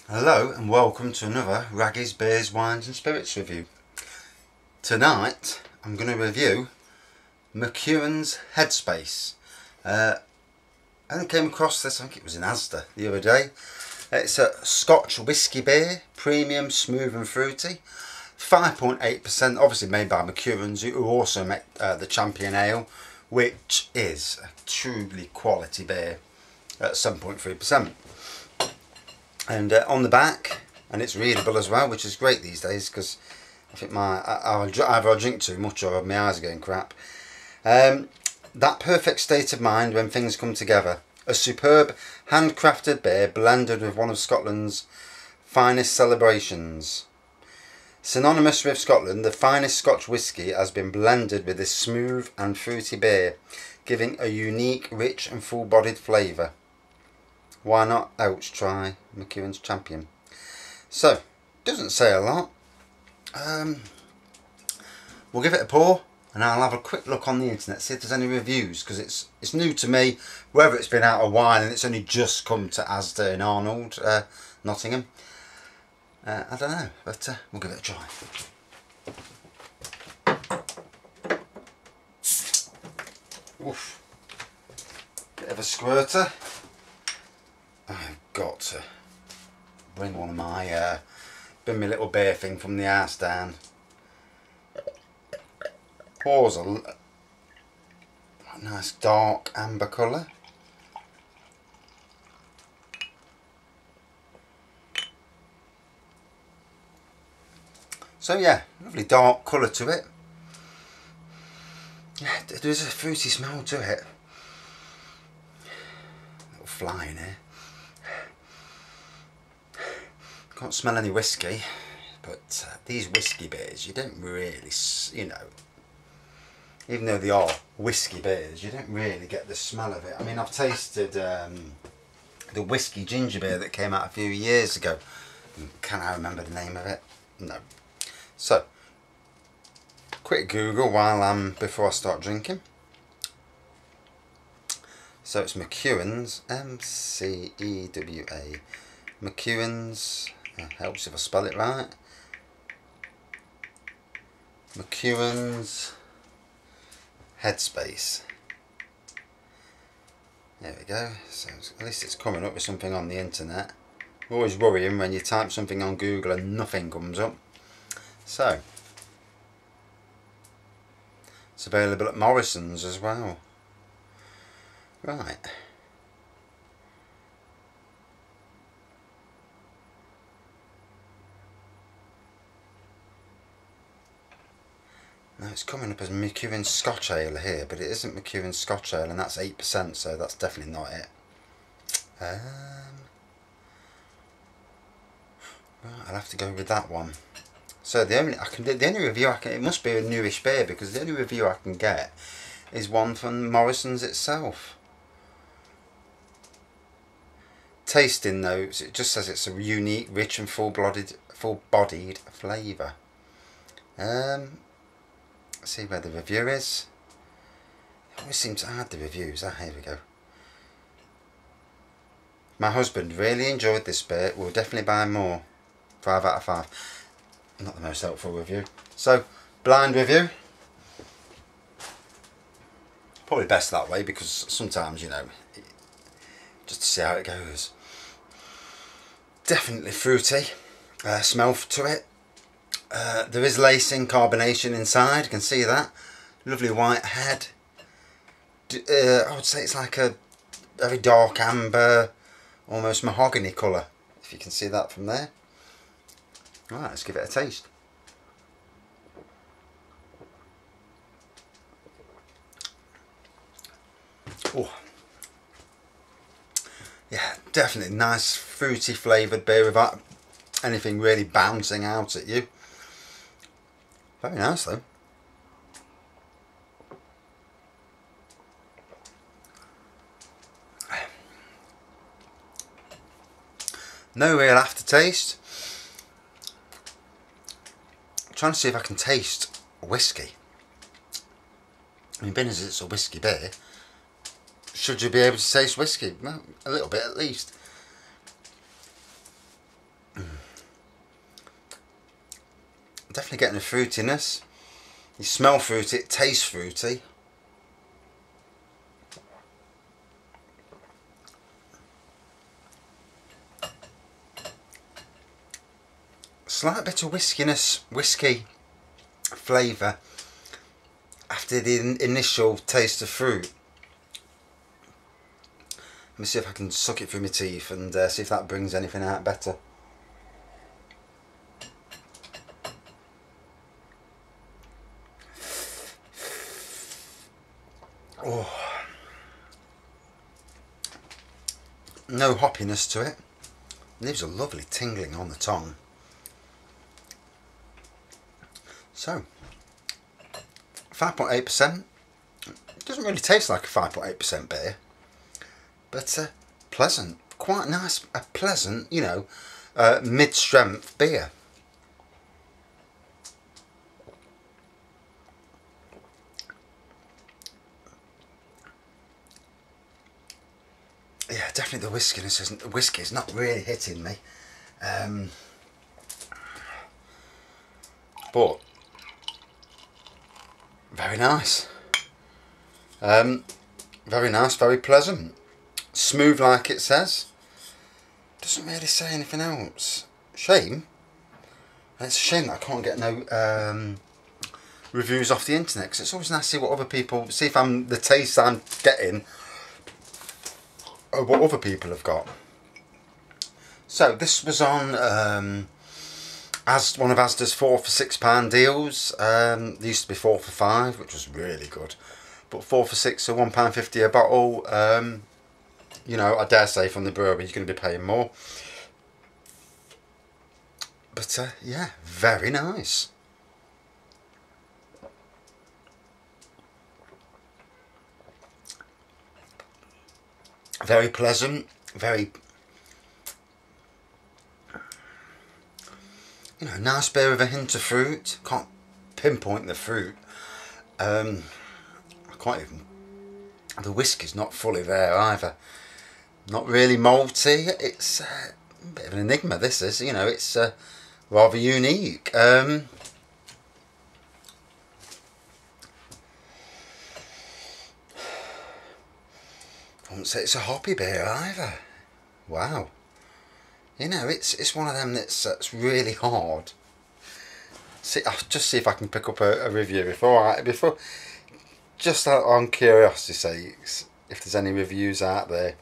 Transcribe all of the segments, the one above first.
Hello and welcome to another Raggy's Beers, Wines and Spirits review. Tonight I'm going to review Mcewans Headspace. I only came across this, I think it was in Asda the other day. It's a Scotch whisky beer, premium, smooth and fruity. 5.8%, obviously made by Mcewans, who also make the Champion Ale, which is a truly quality beer at 7.3%. And on the back, and it's readable as well, which is great these days because I think either I drink too much or my eyes are getting crap. That perfect state of mind when things come together. A superb handcrafted beer blended with one of Scotland's finest celebrations. Synonymous with Scotland, the finest Scotch whisky has been blended with this smooth and fruity beer, giving a unique, rich and full-bodied flavour. Why not else try Mcewans Champion? So, doesn't say a lot. We'll give it a pour and I'll have a quick look on the internet, see if there's any reviews, because it's new to me, whether it's been out a while and it's only just come to Asda in Arnold, Nottingham. I don't know, but we'll give it a try. Oof. Bit of a squirter. I've got to bring one of my, bring my little beer thing from the house down. Pours a nice dark amber colour. So yeah, lovely dark colour to it. Yeah, there's a fruity smell to it. Little fly in here. Can't smell any whiskey, but these whiskey beers, you don't really, you know, even though they are whiskey beers, you don't really get the smell of it. I mean, I've tasted the whiskey ginger beer that came out a few years ago. Can I remember the name of it? No. So, quick Google before I start drinking. So it's Mcewans, M-C-E-W-A, Mcewans. Helps if I spell it right. Mcewans Headspace. There we go. So at least it's coming up with something on the internet. Always worrying when you type something on Google and nothing comes up. So it's available at Marstons as well. Right. Now it's coming up as Mcewans Scotch Ale here, but it isn't Mcewans Scotch Ale, and that's 8%, so that's definitely not it. Right, I'll have to go with that one. So the only review I can, it must be a newish beer, because the only review I can get is one from Marstons itself. Tasting notes, it just says it's a unique, rich and full-bodied flavour. See where the review is. I always seem to add the reviews. Ah, here we go. My husband really enjoyed this beer. We'll definitely buy more. 5 out of 5. Not the most helpful review. So, blind review. Probably best that way, because sometimes, you know, just to see how it goes. Definitely fruity. Smell to it. There is lacing carbonation inside, you can see that. Lovely white head. I would say it's like a very dark amber, almost mahogany colour, if you can see that from there. Right, let's give it a taste. Oh, yeah, definitely nice fruity flavoured beer without anything really bouncing out at you. Very nice though. No real aftertaste. I'm trying to see if I can taste whiskey. I mean, being as it's a whiskey beer, should you be able to taste whiskey? Well, a little bit at least. Definitely getting a fruitiness. You smell fruity, it tastes fruity. Slight bit of whisky flavour after the initial taste of fruit. Let me see if I can suck it through my teeth and see if that brings anything out better. Oh, no hoppiness to it. Leaves a lovely tingling on the tongue. So, 5.8%. Doesn't really taste like a 5.8% beer, but pleasant, quite nice, a pleasant, you know, mid-strength beer. Yeah, definitely the whiskiness isn't. The whiskey is not really hitting me, but very nice. Very nice, very pleasant, smooth like it says. Doesn't really say anything else. Shame. And it's a shame that I can't get no reviews off the internet, because it's always nice to see what other people, see if the taste I'm getting what other people have got. So this was on as one of Asda's 4 for £6 deals. They used to be 4 for £5, which was really good, but 4 for £6, so £1.50 a bottle. You know, I dare say from the brewery you're going to be paying more, but yeah, very nice. Very pleasant, very, you know, nice beer with a hint of fruit. Can't pinpoint the fruit. I can't even, the whiskey's not fully there either. Not really malty. It's a bit of an enigma, this is, you know, it's rather unique. I wouldn't say it's a hoppy beer either. Wow. You know, it's one of them that's really hard. See, I'll just see if I can pick up a review before just on curiosity's sakes, if there's any reviews out there.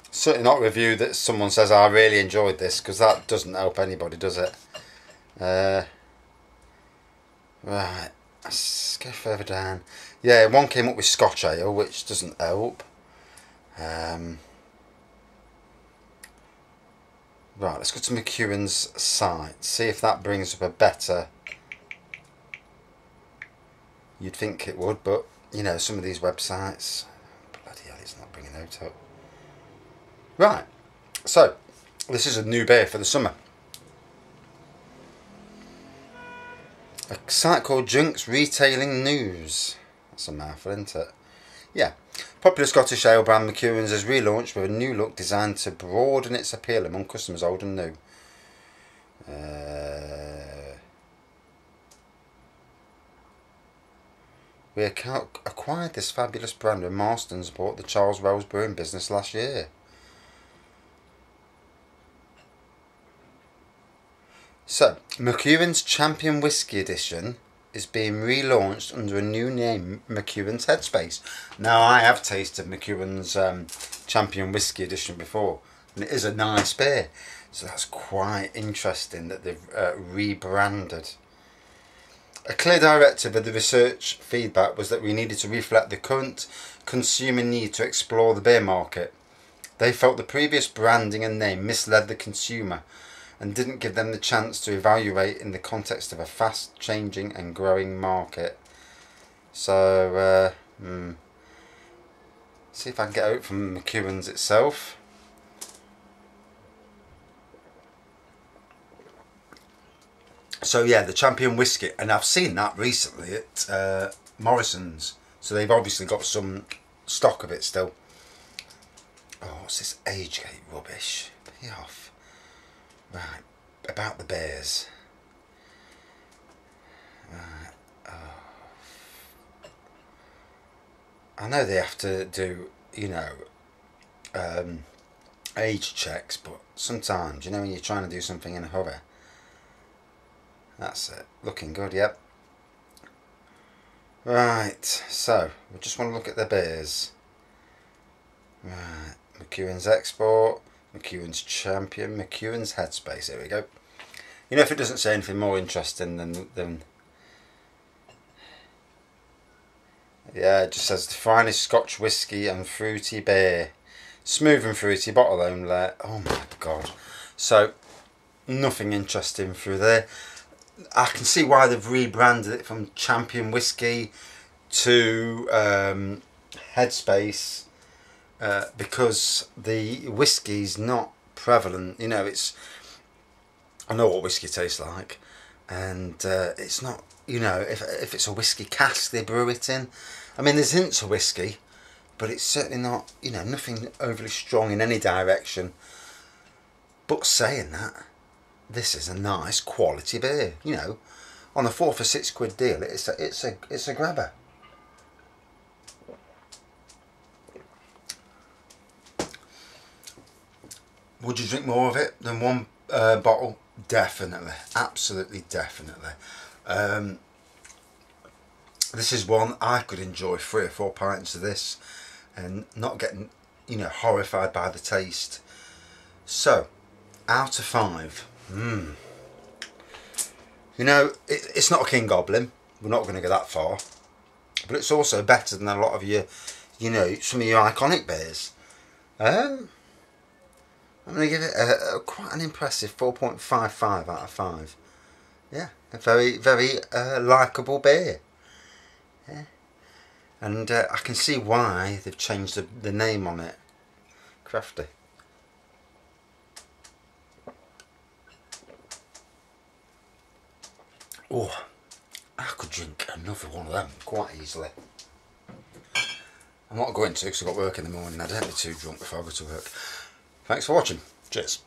Certainly not a review that someone says, I really enjoyed this, because that doesn't help anybody, does it? Right, let's go further down. Yeah, one came up with Scotch ale, which doesn't help. Right, let's go to Mcewans' site, see if that brings up a better. You'd think it would, but you know, some of these websites, bloody hell, it's not bringing out up. Right, so this is a new beer for the summer. A site called Junk's Retailing News. That's a mouthful, isn't it? Yeah. Popular Scottish ale brand Mcewans has relaunched with a new look designed to broaden its appeal among customers old and new. We acquired this fabulous brand when Marstons bought the Charles Wells brewing business last year. So, Mcewans Champion Whisky Edition is being relaunched under a new name, Mcewans Headspace. Now, I have tasted Mcewans Champion Whisky Edition before, and it is a nice beer. So that's quite interesting that they've rebranded. A clear directive of the research feedback was that we needed to reflect the current consumer need to explore the beer market. They felt the previous branding and name misled the consumer and didn't give them the chance to evaluate in the context of a fast changing and growing market. So, see if I can get out from Mcewans itself. So yeah, the Champion Whisky, and I've seen that recently at Morrison's, so they've obviously got some stock of it still. Oh, what's this age gate rubbish? Pay off. Right, about the beers. I know they have to do, you know, age checks, but sometimes, you know, when you're trying to do something in a hurry. That's it. Looking good, yep. Right, so we just want to look at the beers. Right, Mcewans Export, Mcewans Champion, Mcewans Headspace. Here we go. You know, if it doesn't say anything more interesting than yeah, it just says the finest Scotch whisky and fruity beer, smooth and fruity, bottle only. Oh my god! So nothing interesting through there. I can see why they've rebranded it from Champion Whisky to Headspace, because the whiskey's not prevalent. You know, I know what whiskey tastes like, and it's not, you know, if it's a whiskey cask they brew it in. I mean, there's hints of whiskey, but it's certainly not, you know, nothing overly strong in any direction. But saying that, this is a nice quality beer. You know, on a 4 for £6 deal, it's a grabber. Would you drink more of it than one bottle? Definitely, absolutely, definitely. This is one I could enjoy 3 or 4 pints of this and not getting, you know, horrified by the taste. So, out of 5. You know, it's not a King Goblin. We're not going to go that far. But it's also better than a lot of your, you know, some of your iconic beers. I'm going to give it quite an impressive 4.55 out of 5. Yeah, a very, very likeable beer. Yeah. And I can see why they've changed the name on it. Crafty. Oh, I could drink another one of them quite easily. I'm not going to because I've got work in the morning. I don't be too drunk before I go to work. Thanks for watching. Cheers.